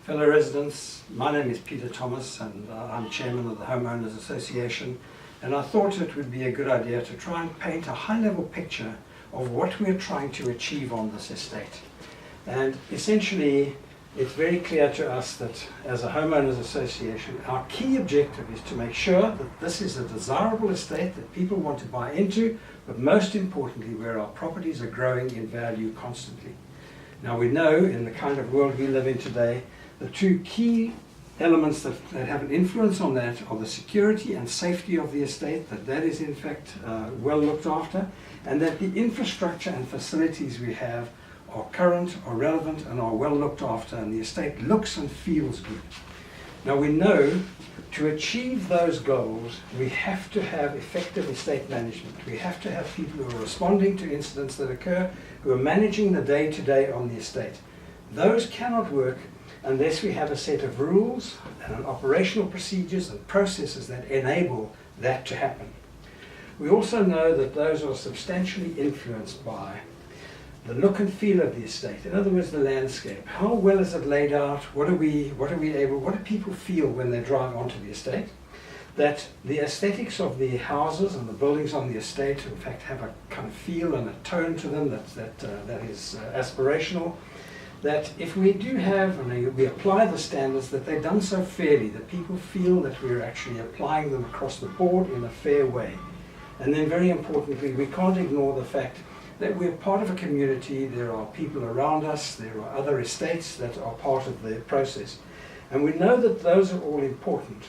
Fellow residents, my name is Peter Thomas and I'm chairman of the Homeowners Association, and I thought it would be a good idea to try and paint a high-level picture of what we're trying to achieve on this estate. And essentially it's very clear to us that as a Homeowners Association our key objective is to make sure that this is a desirable estate that people want to buy into, but most importantly where our properties are growing in value constantly. Now we know in the kind of world we live in today, the two key elements that have an influence on that are the security and safety of the estate, that is in fact well looked after, and that the infrastructure and facilities we have are current, are relevant, and are well looked after, and the estate looks and feels good. Now we know to achieve those goals we have to have effective estate management. We have to have people who are responding to incidents that occur, who are managing the day-to-day on the estate. Those cannot work unless we have a set of rules and operational procedures and processes that enable that to happen. We also know that those are substantially influenced by the look and feel of the estate. In other words, the landscape. How well is it laid out? What do people feel when they drive onto the estate? That the aesthetics of the houses and the buildings on the estate in fact have a kind of feel and a tone to them that is aspirational. That if we do have, and we apply the standards, that they're done so fairly, that people feel that we're actually applying them across the board in a fair way. And then very importantly, we can't ignore the fact that we're part of a community, there are people around us, there are other estates that are part of the process. And we know that those are all important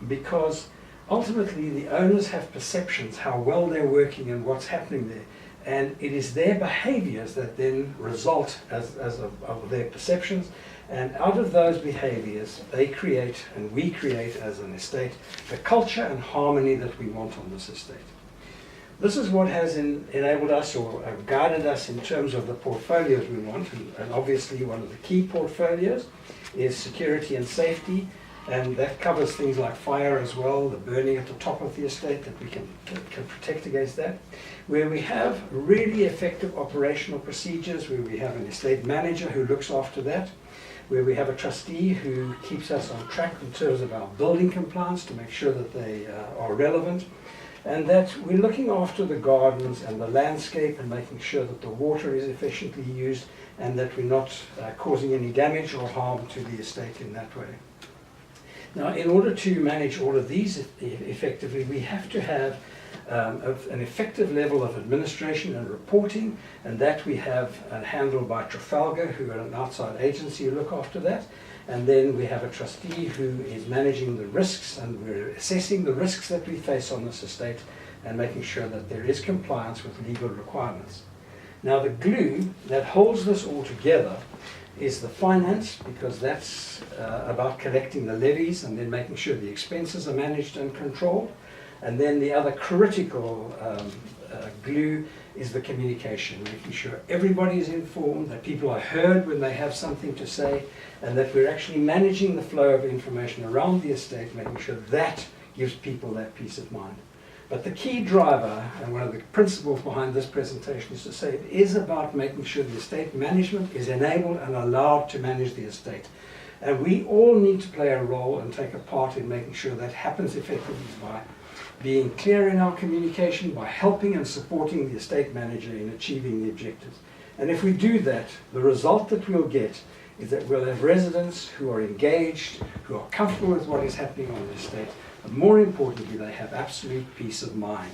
because ultimately the owners have perceptions how well they're working and what's happening there. And it is their behaviors that then result as of their perceptions, and out of those behaviors they create, and we create as an estate, the culture and harmony that we want on this estate. This is what has enabled us or guided us in terms of the portfolios we want, and obviously one of the key portfolios is security and safety, and that covers things like fire as well, the burning at the top of the estate, that we can protect against that. Where we have really effective operational procedures, where we have an estate manager who looks after that, where we have a trustee who keeps us on track in terms of our building compliance to make sure that they are relevant, and that we're looking after the gardens and the landscape and making sure that the water is efficiently used and that we're not causing any damage or harm to the estate in that way. Now, in order to manage all of these effectively, we have to have an effective level of administration and reporting, and that we have handled by Trafalgar, who are an outside agency who look after that. And then we have a trustee who is managing the risks, and we're assessing the risks that we face on this estate and making sure that there is compliance with legal requirements. Now, the glue that holds this all together is the finance, because that's about collecting the levies and then making sure the expenses are managed and controlled. And then the other critical glue is the communication, making sure everybody is informed, that people are heard when they have something to say, and that we're actually managing the flow of information around the estate, making sure that gives people that peace of mind. But the key driver, and one of the principles behind this presentation, is to say it is about making sure the estate management is enabled and allowed to manage the estate. And we all need to play a role and take a part in making sure that happens effectively by being clear in our communication, by helping and supporting the estate manager in achieving the objectives. And if we do that, the result that we'll get is that we'll have residents who are engaged, who are comfortable with what is happening on the estate, but more importantly, they have absolute peace of mind.